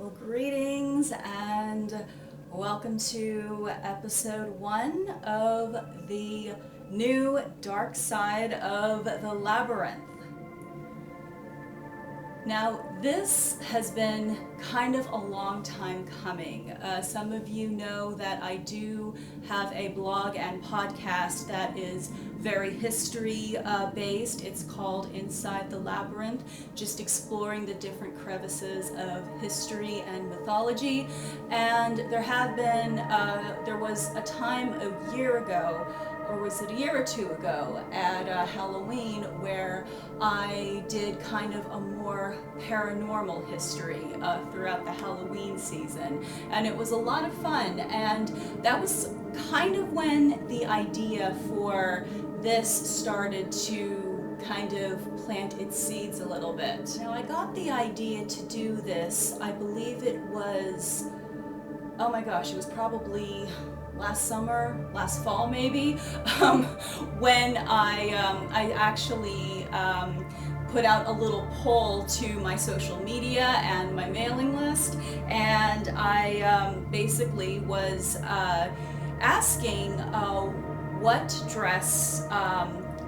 Well, greetings and welcome to episode 1 of the new Dark Side of the Labyrinth. Now, this has been kind of a long time coming. Some of you know that I do have a blog and podcast that is very history based. It's called Inside the Labyrinth, just exploring the different crevices of history and mythology. And there was a time a year ago, or was it a year or two ago, at Halloween, where I did kind of a more paranormal history throughout the Halloween season. And it was a lot of fun, and that was kind of when the idea for this started to kind of plant its seeds a little bit. Now, I got the idea to do this, I believe it was, oh my gosh, it was probably last fall maybe, when I actually put out a little poll to my social media and my mailing list, and I basically was asking what dress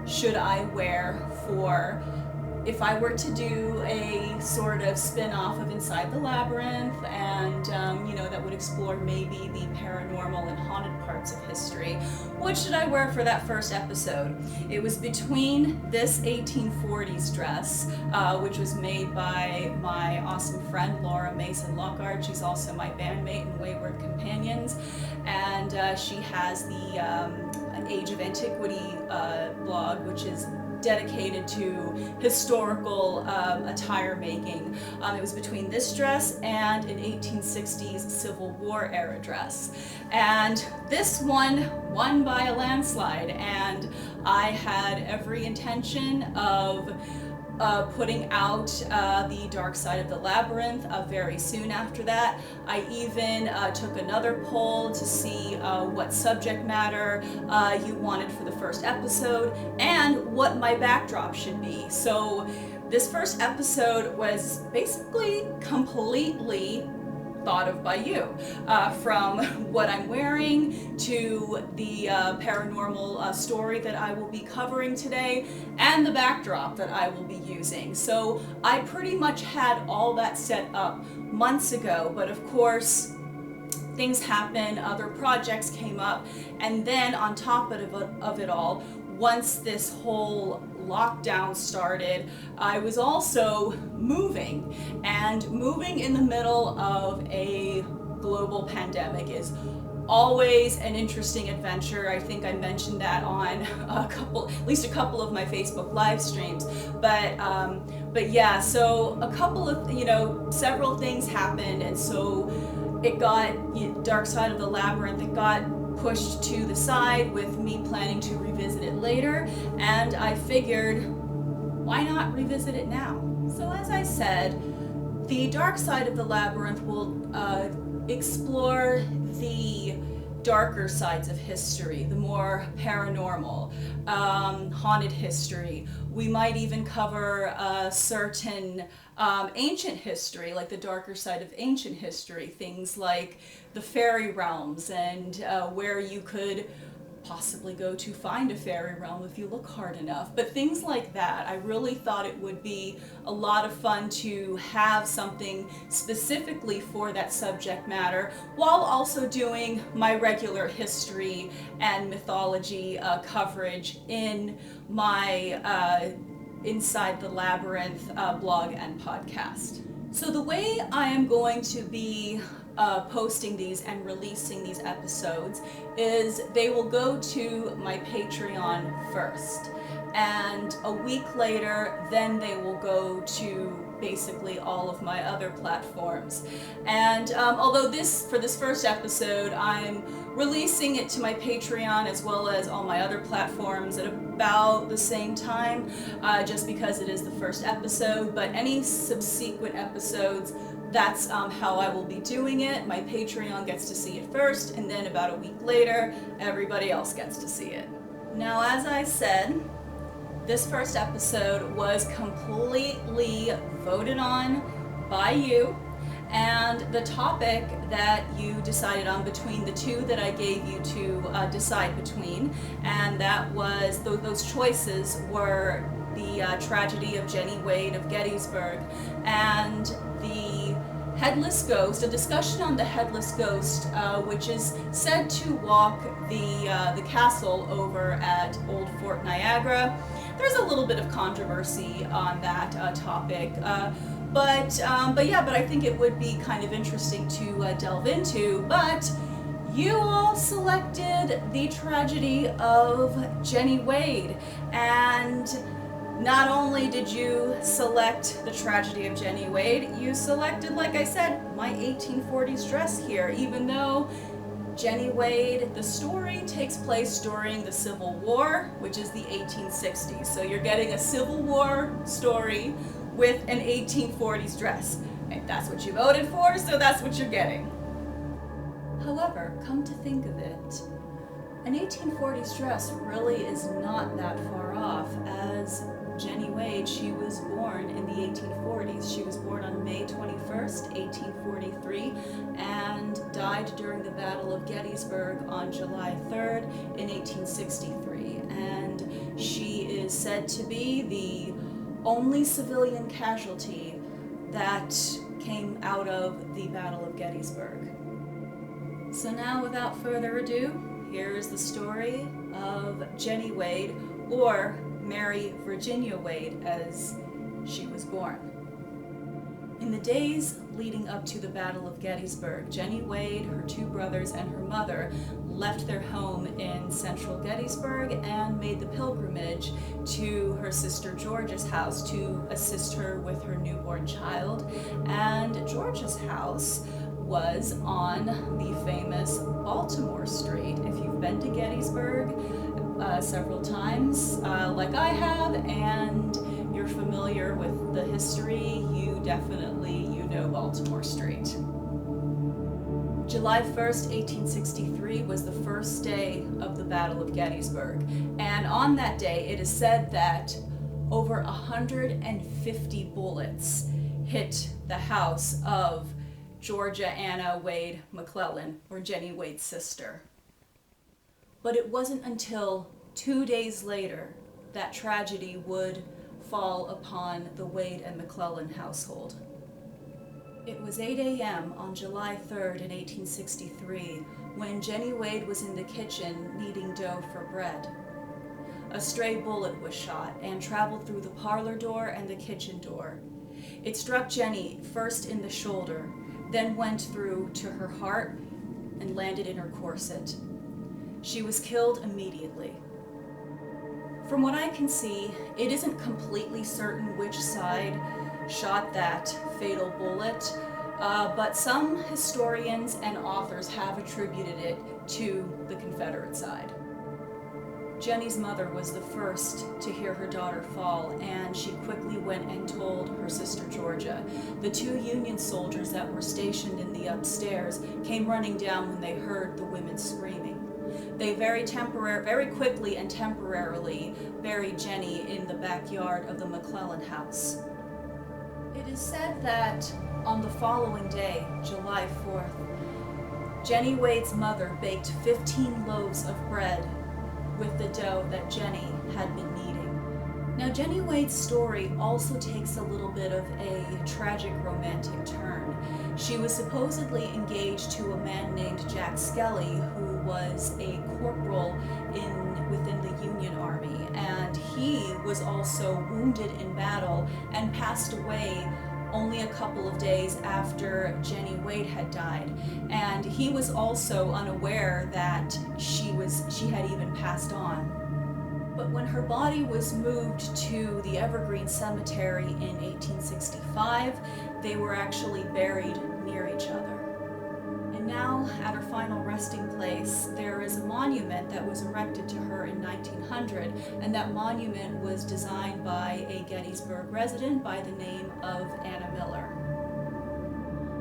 should I wear for if I were to do a sort of spin-off of Inside the Labyrinth, and that would explore maybe the paranormal and haunted parts of history. What should I wear for that first episode? It was between this 1840s dress, which was made by my awesome friend Laura Mason Lockhart. She's also my bandmate in Wayward Companions, and she has the Age of Antiquity blog, which is dedicated to historical attire making. It was between this dress and an 1860s Civil War era dress. And this one won by a landslide, and I had every intention of putting out the Dark Side of the Labyrinth very soon after that. I even took another poll to see what subject matter you wanted for the first episode and what my backdrop should be. So this first episode was basically completely thought of by you, from what I'm wearing to the paranormal story that I will be covering today and the backdrop that I will be using. So I pretty much had all that set up months ago, but of course things happen, other projects came up, and then on top of it all, once this whole lockdown started, I was also moving, and moving in the middle of a global pandemic is always an interesting adventure. I think I mentioned that on at least a couple of my Facebook live streams, but yeah, so a couple of, several things happened, and so it got, Dark Side of the Labyrinth, it got pushed to the side with me planning to revisit it later, and I figured, why not revisit it now? So as I said, the Dark Side of the Labyrinth will explore the darker sides of history, the more paranormal, haunted history. We might even cover certain ancient history, like the darker side of ancient history, things like the fairy realms, and where you could possibly go to find a fairy realm if you look hard enough. But things like that, I really thought it would be a lot of fun to have something specifically for that subject matter, while also doing my regular history and mythology coverage in my Inside the Labyrinth blog and podcast. So the way I am going to be posting these and releasing these episodes is they will go to my Patreon first, and a week later then they will go to basically all of my other platforms. And although for this first episode I'm releasing it to my Patreon as well as all my other platforms at about the same time, just because it is the first episode, but any subsequent episodes, that's how I will be doing it. My Patreon gets to see it first, and then about a week later, everybody else gets to see it. Now, as I said, this first episode was completely voted on by you, And the topic that you decided on between the two that I gave you to decide between, and that was, those choices were the tragedy of Jennie Wade of Gettysburg and the Headless Ghost, a discussion on the Headless Ghost, which is said to walk the castle over at Old Fort Niagara. There's a little bit of controversy on that topic, but I think it would be kind of interesting to delve into. But you all selected the tragedy of Jennie Wade, and not only did you select the tragedy of Jennie Wade, you selected, like I said, my 1840s dress here, even though Jennie Wade, the story takes place during the Civil War, which is the 1860s. So you're getting a Civil War story with an 1840s dress. And that's what you voted for, so that's what you're getting. However, come to think of it, an 1840s dress really is not that far off, as Jennie Wade, she was born in the 1840s. She was born on May 21st, 1843, and died during the Battle of Gettysburg on July 3rd in 1863. And she is said to be the only civilian casualty that came out of the Battle of Gettysburg. So now, without further ado, here is the story of Jennie Wade, or Mary Virginia Wade, as she was born. In the days leading up to the Battle of Gettysburg, Jennie Wade, her two brothers, and her mother left their home in central Gettysburg and made the pilgrimage to her sister Georgia's house to assist her with her newborn child. And Georgia's house was on the famous Baltimore Street. If you've been to Gettysburg several times, like I have, and you're familiar with the history, you know Baltimore Street. July 1st, 1863 was the first day of the Battle of Gettysburg, and on that day it is said that over 150 bullets hit the house of Georgia Anna Wade McClellan, or Jennie Wade's sister. But it wasn't until 2 days later that tragedy would fall upon the Wade and McClellan household. It was 8 a.m. on July 3rd in 1863 when Jennie Wade was in the kitchen kneading dough for bread. A stray bullet was shot and traveled through the parlor door and the kitchen door. It struck Jennie first in the shoulder, then went through to her heart and landed in her corset. She was killed immediately. From what I can see, it isn't completely certain which side shot that fatal bullet, but some historians and authors have attributed it to the Confederate side. Jennie's mother was the first to hear her daughter fall, and she quickly went and told her sister Georgia. The two Union soldiers that were stationed in the upstairs came running down when they heard the women screaming. They very quickly and temporarily buried Jennie in the backyard of the McClellan house. It is said that on the following day, July 4th, Jennie Wade's mother baked 15 loaves of bread with the dough that Jennie had been kneading. Now, Jennie Wade's story also takes a little bit of a tragic romantic turn. She was supposedly engaged to a man named Jack Skelly, who was a corporal within the Union Army, and he was also wounded in battle and passed away only a couple of days after Jennie Wade had died. And he was also unaware that she had even passed on. But when her body was moved to the Evergreen Cemetery in 1865, they were actually buried near each other. And now, at her final resting place, there is a monument that was erected to her in 1900, and that monument was designed by a Gettysburg resident by the name of Anna Miller.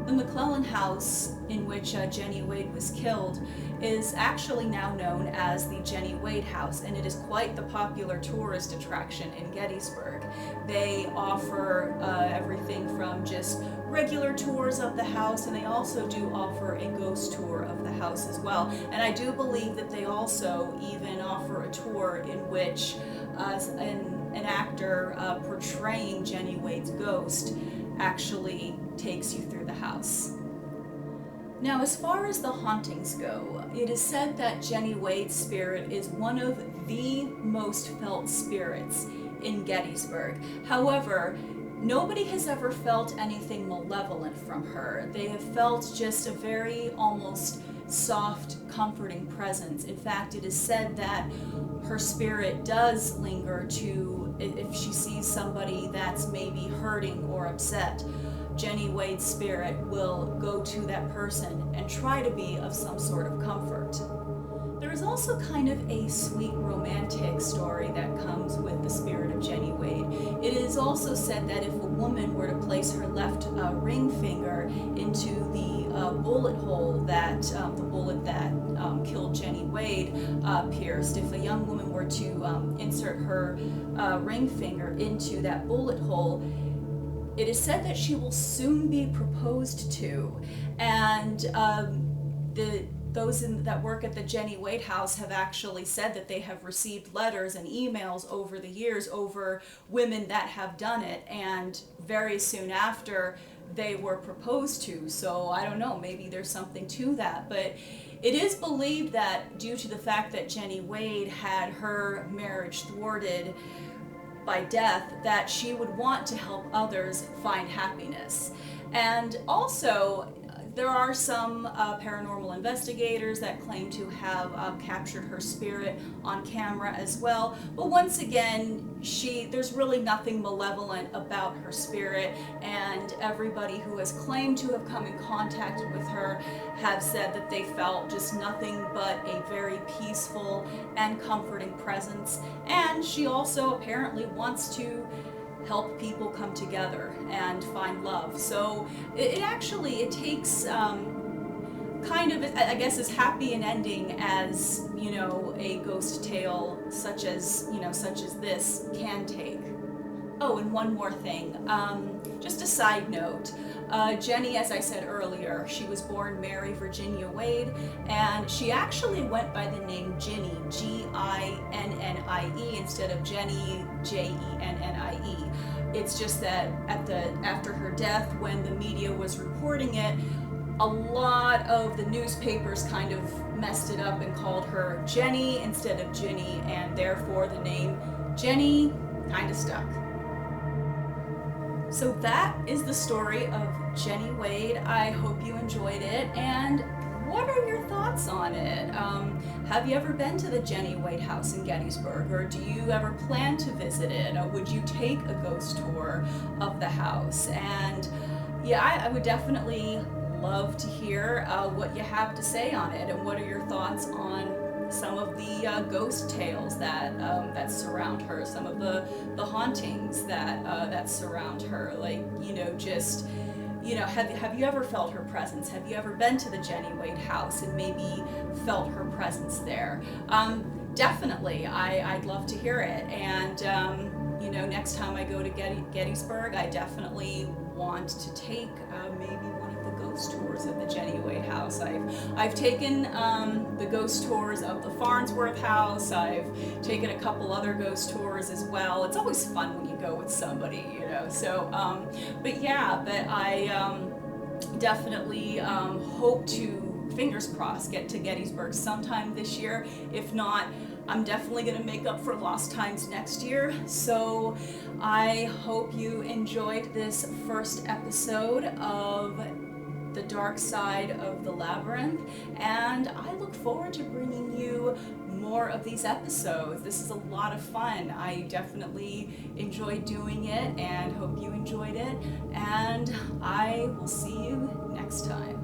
The McClellan house in which Jennie Wade was killed is actually now known as the Jennie Wade House, and it is quite the popular tourist attraction in Gettysburg. They offer everything from just regular tours of the house, and they also do offer a ghost tour of the house as well. And I do believe that they also even offer a tour in which an actor portraying Jennie Wade's ghost actually takes you through the house. Now, as far as the hauntings go, it is said that Jennie Wade's spirit is one of the most felt spirits in Gettysburg. However, nobody has ever felt anything malevolent from her. They have felt just a very almost soft, comforting presence. In fact, it is said that her spirit does linger to, if she sees somebody that's maybe hurting or upset, Jennie Wade's spirit will go to that person and try to be of some sort of comfort. There is also kind of a sweet romantic story that comes with the spirit of Jennie Wade. It is also said that if a woman were to place her left ring finger into the bullet hole that the bullet that killed Jennie Wade pierced, if a young woman were to insert her ring finger into that bullet hole, it is said that she will soon be proposed to, and those that work at the Jennie Wade house have actually said that they have received letters and emails over the years over women that have done it, and very soon after they were proposed to. So I don't know, maybe there's something to that, but it is believed that due to the fact that Jennie Wade had her marriage thwarted by death, that she would want to help others find happiness. And also, there are some paranormal investigators that claim to have captured her spirit on camera as well. But once again, there's really nothing malevolent about her spirit, and everybody who has claimed to have come in contact with her have said that they felt just nothing but a very peaceful and comforting presence. And she also apparently wants to help people come together and find love. So it takes kind of, I guess, as happy an ending as, a ghost tale such as this can take. Oh, and one more thing, just a side note. Jennie, as I said earlier, she was born Mary Virginia Wade, and she actually went by the name Ginnie, Ginnnie, instead of Jennie, Jennnie. It's just that after her death, when the media was reporting it, a lot of the newspapers kind of messed it up and called her Jennie instead of Ginnie, and therefore the name Jennie kind of stuck. So that is the story of Jennie Wade. I hope you enjoyed it, and what are your thoughts on it? Have you ever been to the Jennie Wade house in Gettysburg, or do you ever plan to visit it? Would you take a ghost tour of the house? And yeah, I would definitely love to hear what you have to say on it, and what are your thoughts on some of the ghost tales that surround her, some of the hauntings that surround her. Like, have you ever felt her presence? Have you ever been to the Jennie Wade house and maybe felt her presence there? Definitely, I'd love to hear it. And next time I go to Gettysburg, I definitely want to take maybe one of the ghost tours of the Jennie Wade house. I've taken the ghost tours of the Farnsworth house. I've taken a couple other ghost tours as well. It's always fun when you go with somebody, So, but I definitely hope to, fingers crossed, get to Gettysburg sometime this year. If not, I'm definitely going to make up for lost times next year. So I hope you enjoyed this first episode of The Dark Side of the Labyrinth, and I look forward to bringing you more of these episodes. This is a lot of fun. I definitely enjoyed doing it and hope you enjoyed it, and I will see you next time.